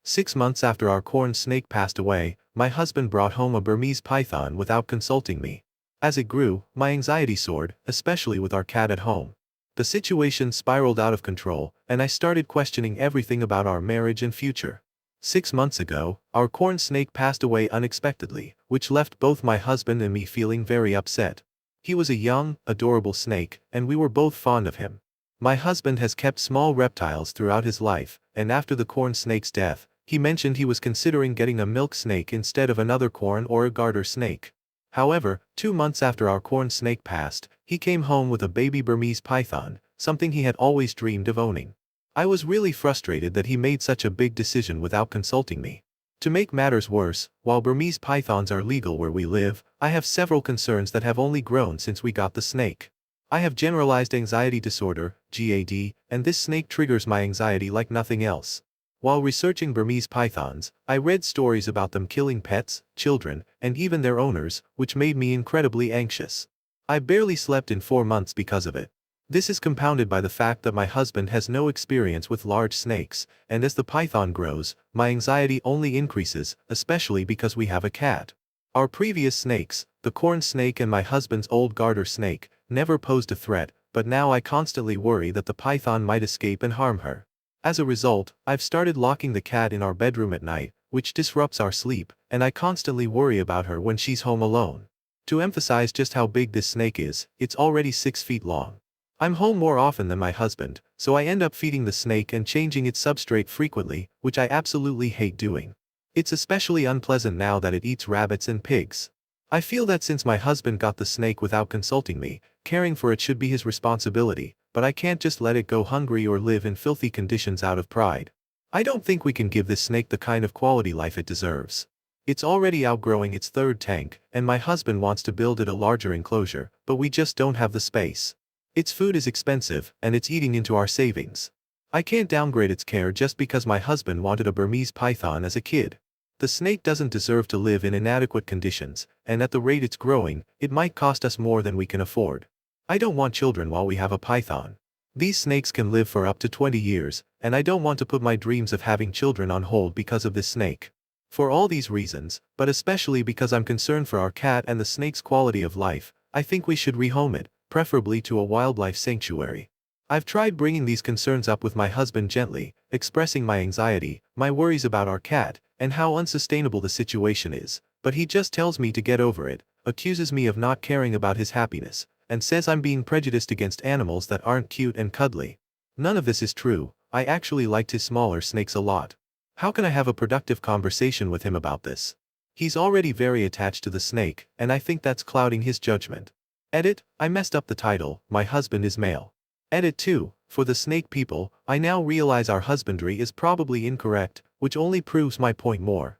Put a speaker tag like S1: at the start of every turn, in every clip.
S1: 6 months after our corn snake passed away, my husband brought home a Burmese python without consulting me. As it grew, my anxiety soared, especially with our cat at home. The situation spiraled out of control, and I started questioning everything about our marriage and future. 6 months ago, our corn snake passed away unexpectedly, which left both my husband and me feeling very upset. He was a young, adorable snake, and we were both fond of him. My husband has kept small reptiles throughout his life, and after the corn snake's death, he mentioned he was considering getting a milk snake instead of another corn or a garter snake. However, 2 months after our corn snake passed, he came home with a baby Burmese python, something he had always dreamed of owning. I was really frustrated that he made such a big decision without consulting me. To make matters worse, while Burmese pythons are legal where we live, I have several concerns that have only grown since we got the snake. I have generalized anxiety disorder, GAD, and this snake triggers my anxiety like nothing else. While researching Burmese pythons, I read stories about them killing pets, children, and even their owners, which made me incredibly anxious. I barely slept in 4 months because of it. This is compounded by the fact that my husband has no experience with large snakes, and as the python grows, my anxiety only increases, especially because we have a cat. Our previous snakes, the corn snake and my husband's old garter snake, never posed a threat, but now I constantly worry that the python might escape and harm her. As a result, I've started locking the cat in our bedroom at night, which disrupts our sleep, and I constantly worry about her when she's home alone. To emphasize just how big this snake is, it's already 6 feet long. I'm home more often than my husband, so I end up feeding the snake and changing its substrate frequently, which I absolutely hate doing. It's especially unpleasant now that it eats rabbits and pigs. I feel that since my husband got the snake without consulting me, caring for it should be his responsibility, but I can't just let it go hungry or live in filthy conditions out of pride. I don't think we can give this snake the kind of quality life it deserves. It's already outgrowing its third tank, and my husband wants to build it a larger enclosure, but we just don't have the space. Its food is expensive, and it's eating into our savings. I can't downgrade its care just because my husband wanted a Burmese python as a kid. The snake doesn't deserve to live in inadequate conditions, and at the rate it's growing, it might cost us more than we can afford. I don't want children while we have a python. These snakes can live for up to 20 years, and I don't want to put my dreams of having children on hold because of this snake. For all these reasons, but especially because I'm concerned for our cat and the snake's quality of life, I think we should rehome it, preferably to a wildlife sanctuary. I've tried bringing these concerns up with my husband gently, expressing my anxiety, my worries about our cat, and how unsustainable the situation is, but he just tells me to get over it, accuses me of not caring about his happiness, and says I'm being prejudiced against animals that aren't cute and cuddly. None of this is true. I actually liked his smaller snakes a lot. How can I have a productive conversation with him about this? He's already very attached to the snake, and I think that's clouding his judgment. Edit, I messed up the title, my husband is male. Edit 2, for the snake people, I now realize our husbandry is probably incorrect, which only proves my point more.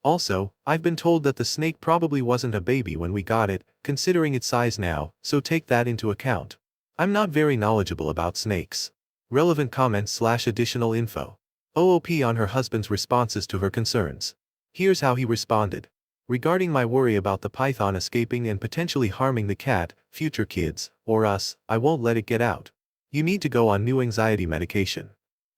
S1: Also, I've been told that the snake probably wasn't a baby when we got it, considering its size now, so take that into account. I'm not very knowledgeable about snakes. Relevant comments/additional info. OOP on her husband's responses to her concerns. Here's how he responded. Regarding my worry about the python escaping and potentially harming the cat, future kids, or us, I won't let it get out. You need to go on new anxiety medication.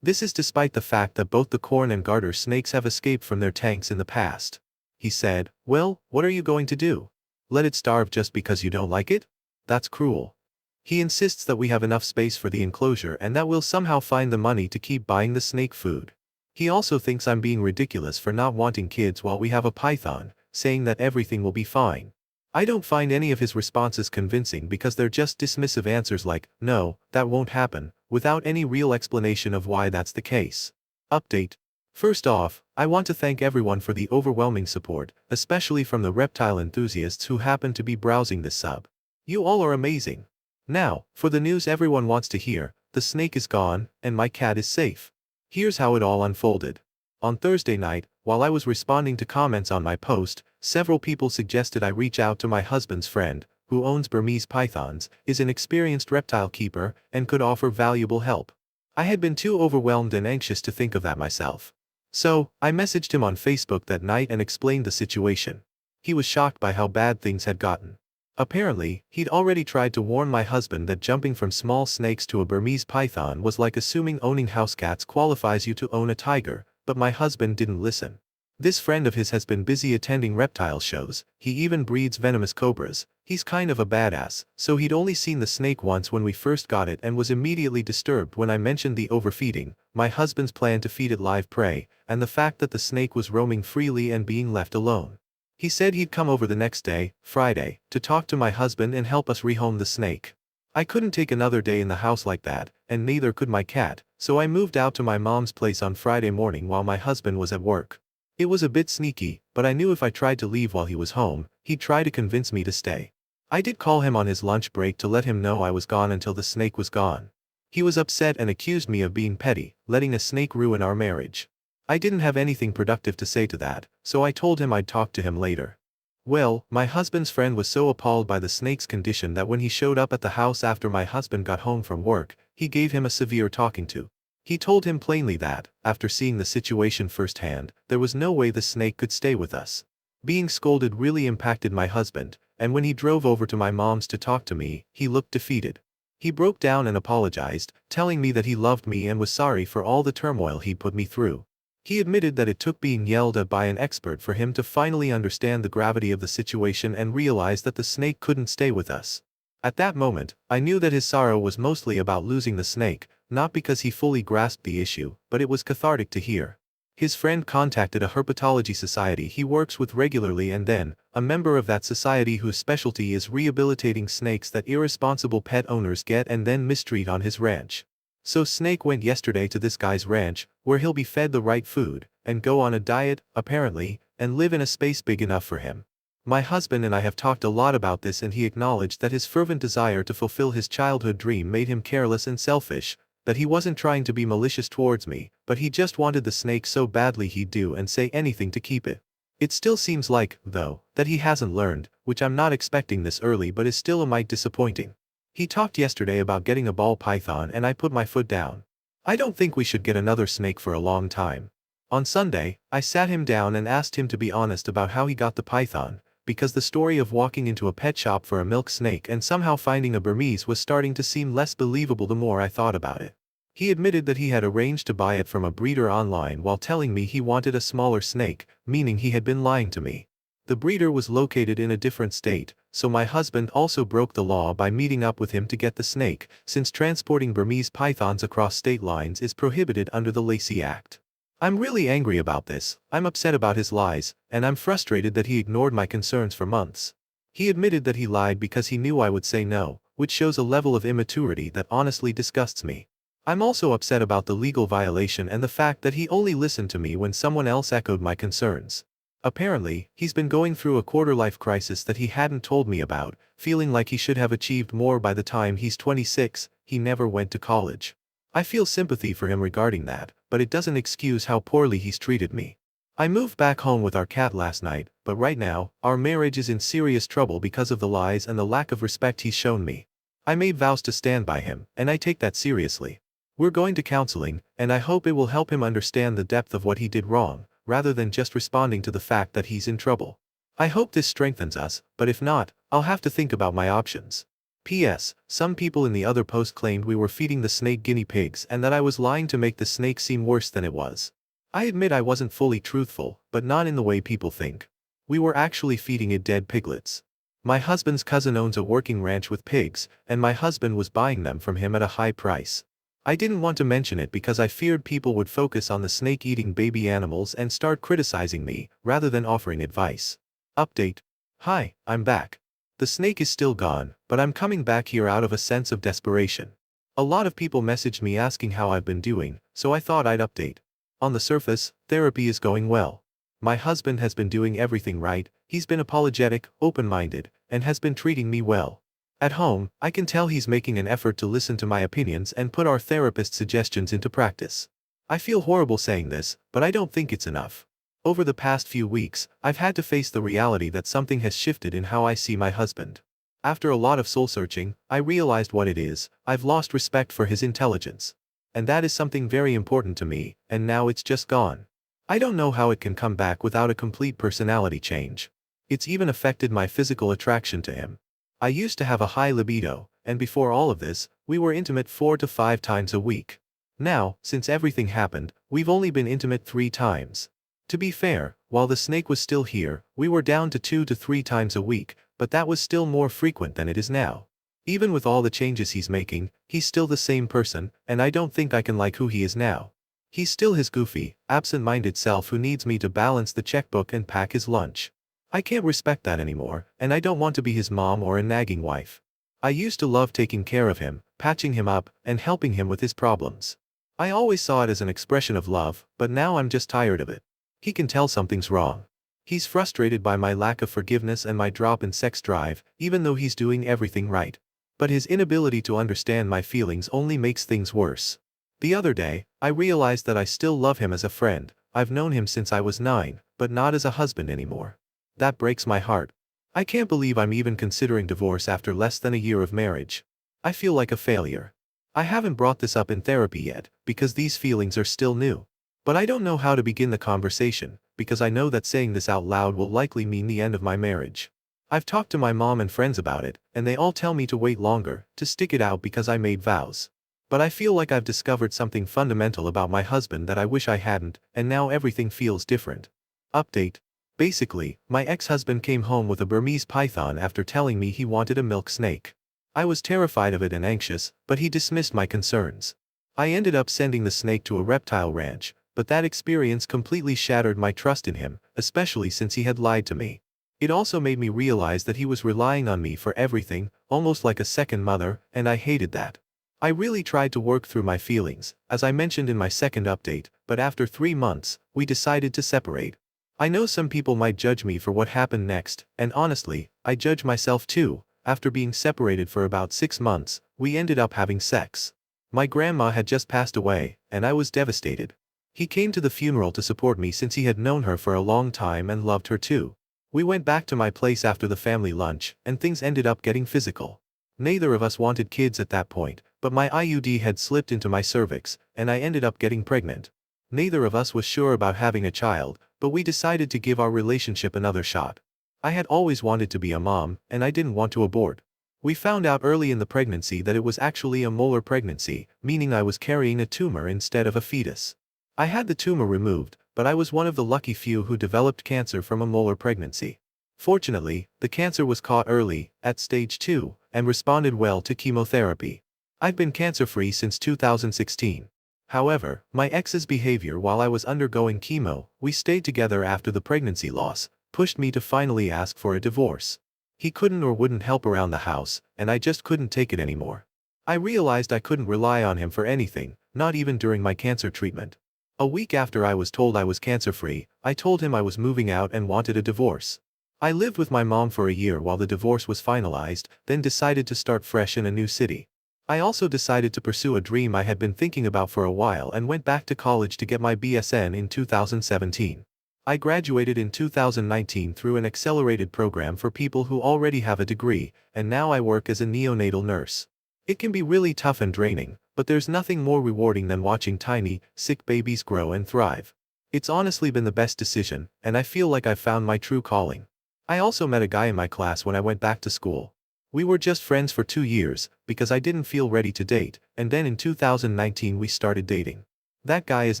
S1: This is despite the fact that both the corn and garter snakes have escaped from their tanks in the past. He said, well, what are you going to do? Let it starve just because you don't like it? That's cruel. He insists that we have enough space for the enclosure and that we'll somehow find the money to keep buying the snake food. He also thinks I'm being ridiculous for not wanting kids while we have a python, saying that everything will be fine. I don't find any of his responses convincing because they're just dismissive answers like, no, that won't happen, without any real explanation of why that's the case. Update. First off, I want to thank everyone for the overwhelming support, especially from the reptile enthusiasts who happen to be browsing this sub. You all are amazing. Now, for the news everyone wants to hear, the snake is gone, and my cat is safe. Here's how it all unfolded. On Thursday night, while I was responding to comments on my post, several people suggested I reach out to my husband's friend, who owns Burmese pythons, is an experienced reptile keeper, and could offer valuable help. I had been too overwhelmed and anxious to think of that myself. So, I messaged him on Facebook that night and explained the situation. He was shocked by how bad things had gotten. Apparently, he'd already tried to warn my husband that jumping from small snakes to a Burmese python was like assuming owning house cats qualifies you to own a tiger, But my husband didn't listen. This friend of his has been busy attending reptile shows, he even breeds venomous cobras. He's kind of a badass, so he'd only seen the snake once when we first got it and was immediately disturbed when I mentioned the overfeeding, my husband's plan to feed it live prey, and the fact that the snake was roaming freely and being left alone. He said he'd come over the next day, Friday, to talk to my husband and help us rehome the snake. I couldn't take another day in the house like that, and neither could my cat, so I moved out to my mom's place on Friday morning while my husband was at work. It was a bit sneaky, but I knew if I tried to leave while he was home, he'd try to convince me to stay. I did call him on his lunch break to let him know I was gone until the snake was gone. He was upset and accused me of being petty, letting a snake ruin our marriage. I didn't have anything productive to say to that, so I told him I'd talk to him later. Well, my husband's friend was so appalled by the snake's condition that when he showed up at the house after my husband got home from work, he gave him a severe talking to. He told him plainly that, after seeing the situation firsthand, there was no way the snake could stay with us. Being scolded really impacted my husband, and when he drove over to my mom's to talk to me, he looked defeated. He broke down and apologized, telling me that he loved me and was sorry for all the turmoil he'd put me through. He admitted that it took being yelled at by an expert for him to finally understand the gravity of the situation and realize that the snake couldn't stay with us. At that moment, I knew that his sorrow was mostly about losing the snake, not because he fully grasped the issue, but it was cathartic to hear. His friend contacted a herpetology society he works with regularly and then, a member of that society whose specialty is rehabilitating snakes that irresponsible pet owners get and then mistreat on his ranch. So Snake went yesterday to this guy's ranch, where he'll be fed the right food, and go on a diet, apparently, and live in a space big enough for him. My husband and I have talked a lot about this and he acknowledged that his fervent desire to fulfill his childhood dream made him careless and selfish, that he wasn't trying to be malicious towards me, but he just wanted the snake so badly he'd do and say anything to keep it. It still seems like, though, that he hasn't learned, which I'm not expecting this early but is still a mite disappointing. He talked yesterday about getting a ball python and I put my foot down. I don't think we should get another snake for a long time. On Sunday, I sat him down and asked him to be honest about how he got the python, because the story of walking into a pet shop for a milk snake and somehow finding a Burmese was starting to seem less believable the more I thought about it. He admitted that he had arranged to buy it from a breeder online while telling me he wanted a smaller snake, meaning he had been lying to me. The breeder was located in a different state, so my husband also broke the law by meeting up with him to get the snake, since transporting Burmese pythons across state lines is prohibited under the Lacey Act. I'm really angry about this, I'm upset about his lies, and I'm frustrated that he ignored my concerns for months. He admitted that he lied because he knew I would say no, which shows a level of immaturity that honestly disgusts me. I'm also upset about the legal violation and the fact that he only listened to me when someone else echoed my concerns. Apparently, he's been going through a quarter-life crisis that he hadn't told me about, feeling like he should have achieved more by the time he's 26, he never went to college. I feel sympathy for him regarding that, but it doesn't excuse how poorly he's treated me. I moved back home with our cat last night, but right now, our marriage is in serious trouble because of the lies and the lack of respect he's shown me. I made vows to stand by him, and I take that seriously. We're going to counseling, and I hope it will help him understand the depth of what he did wrong, rather than just responding to the fact that he's in trouble. I hope this strengthens us, but if not, I'll have to think about my options. P.S. Some people in the other post claimed we were feeding the snake guinea pigs and that I was lying to make the snake seem worse than it was. I admit I wasn't fully truthful, but not in the way people think. We were actually feeding it dead piglets. My husband's cousin owns a working ranch with pigs, and my husband was buying them from him at a high price. I didn't want to mention it because I feared people would focus on the snake eating baby animals and start criticizing me, rather than offering advice. Update. Hi, I'm back. The snake is still gone, but I'm coming back here out of a sense of desperation. A lot of people messaged me asking how I've been doing, so I thought I'd update. On the surface, therapy is going well. My husband has been doing everything right, he's been apologetic, open-minded, and has been treating me well. At home, I can tell he's making an effort to listen to my opinions and put our therapist's suggestions into practice. I feel horrible saying this, but I don't think it's enough. Over the past few weeks, I've had to face the reality that something has shifted in how I see my husband. After a lot of soul-searching, I realized what it is. I've lost respect for his intelligence. And that is something very important to me, and now it's just gone. I don't know how it can come back without a complete personality change. It's even affected my physical attraction to him. I used to have a high libido, and before all of this, we were intimate 4 to 5 times a week. Now, since everything happened, we've only been intimate 3 times. To be fair, while the snake was still here, we were down to 2 to 3 times a week, but that was still more frequent than it is now. Even with all the changes he's making, he's still the same person, and I don't think I can like who he is now. He's still his goofy, absent-minded self who needs me to balance the checkbook and pack his lunch. I can't respect that anymore, and I don't want to be his mom or a nagging wife. I used to love taking care of him, patching him up, and helping him with his problems. I always saw it as an expression of love, but now I'm just tired of it. He can tell something's wrong. He's frustrated by my lack of forgiveness and my drop in sex drive, even though he's doing everything right. But his inability to understand my feelings only makes things worse. The other day, I realized that I still love him as a friend. I've known him since I was 9, but not as a husband anymore. That breaks my heart. I can't believe I'm even considering divorce after less than a year of marriage. I feel like a failure. I haven't brought this up in therapy yet, because these feelings are still new. But I don't know how to begin the conversation, because I know that saying this out loud will likely mean the end of my marriage. I've talked to my mom and friends about it, and they all tell me to wait longer, to stick it out because I made vows. But I feel like I've discovered something fundamental about my husband that I wish I hadn't, and now everything feels different. Update. Basically, my ex-husband came home with a Burmese python after telling me he wanted a milk snake. I was terrified of it and anxious, but he dismissed my concerns. I ended up sending the snake to a reptile ranch, but that experience completely shattered my trust in him, especially since he had lied to me. It also made me realize that he was relying on me for everything, almost like a second mother, and I hated that. I really tried to work through my feelings, as I mentioned in my second update, but after 3 months, we decided to separate. I know some people might judge me for what happened next, and honestly, I judge myself too. After being separated for about 6 months, we ended up having sex. My grandma had just passed away, and I was devastated. He came to the funeral to support me since he had known her for a long time and loved her too. We went back to my place after the family lunch, and things ended up getting physical. Neither of us wanted kids at that point, but my IUD had slipped into my cervix, and I ended up getting pregnant. Neither of us was sure about having a child, but we decided to give our relationship another shot. I had always wanted to be a mom, and I didn't want to abort. We found out early in the pregnancy that it was actually a molar pregnancy, meaning I was carrying a tumor instead of a fetus. I had the tumor removed, but I was one of the lucky few who developed cancer from a molar pregnancy. Fortunately, the cancer was caught early, at stage 2, and responded well to chemotherapy. I've been cancer-free since 2016. However, my ex's behavior while I was undergoing chemo, we stayed together after the pregnancy loss, pushed me to finally ask for a divorce. He couldn't or wouldn't help around the house, and I just couldn't take it anymore. I realized I couldn't rely on him for anything, not even during my cancer treatment. A week after I was told I was cancer-free, I told him I was moving out and wanted a divorce. I lived with my mom for a year while the divorce was finalized, then decided to start fresh in a new city. I also decided to pursue a dream I had been thinking about for a while and went back to college to get my BSN in 2017. I graduated in 2019 through an accelerated program for people who already have a degree, and now I work as a neonatal nurse. It can be really tough and draining, but there's nothing more rewarding than watching tiny, sick babies grow and thrive. It's honestly been the best decision, and I feel like I've found my true calling. I also met a guy in my class when I went back to school. We were just friends for 2 years, because I didn't feel ready to date, and then in 2019 we started dating. That guy is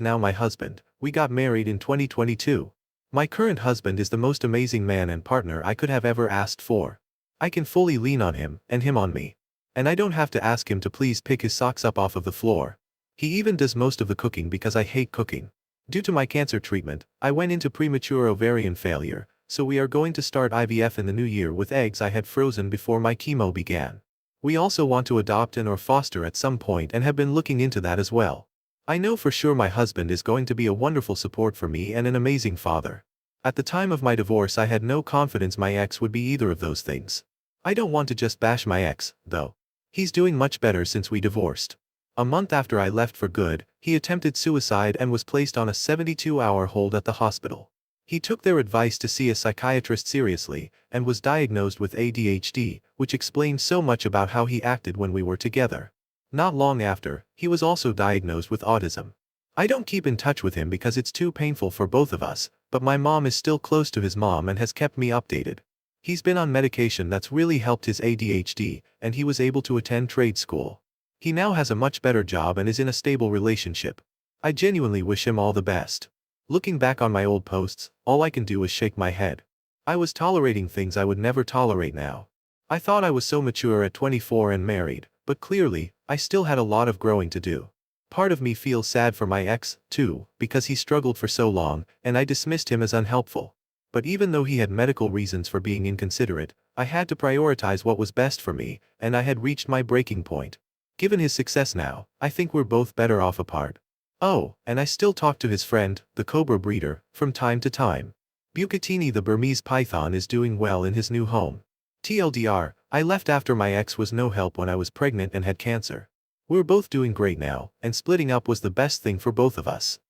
S1: now my husband. We got married in 2022. My current husband is the most amazing man and partner I could have ever asked for. I can fully lean on him, and him on me. And I don't have to ask him to please pick his socks up off of the floor. He even does most of the cooking because I hate cooking. Due to my cancer treatment, I went into premature ovarian failure, so we are going to start IVF in the new year with eggs I had frozen before my chemo began. We also want to adopt and or foster at some point and have been looking into that as well. I know for sure my husband is going to be a wonderful support for me and an amazing father. At the time of my divorce I had no confidence my ex would be either of those things. I don't want to just bash my ex, though. He's doing much better since we divorced. A month after I left for good, he attempted suicide and was placed on a 72-hour hold at the hospital. He took their advice to see a psychiatrist seriously, and was diagnosed with ADHD, which explains so much about how he acted when we were together. Not long after, he was also diagnosed with autism. I don't keep in touch with him because it's too painful for both of us, but my mom is still close to his mom and has kept me updated. He's been on medication that's really helped his ADHD, and he was able to attend trade school. He now has a much better job and is in a stable relationship. I genuinely wish him all the best. Looking back on my old posts, all I can do is shake my head. I was tolerating things I would never tolerate now. I thought I was so mature at 24 and married, but clearly, I still had a lot of growing to do. Part of me feels sad for my ex, too, because he struggled for so long, and I dismissed him as unhelpful. But even though he had medical reasons for being inconsiderate, I had to prioritize what was best for me, and I had reached my breaking point. Given his success now, I think we're both better off apart. Oh, and I still talk to his friend, the cobra breeder, from time to time. Bucatini the Burmese python is doing well in his new home. TLDR, I left after my ex was no help when I was pregnant and had cancer. We're both doing great now, and splitting up was the best thing for both of us.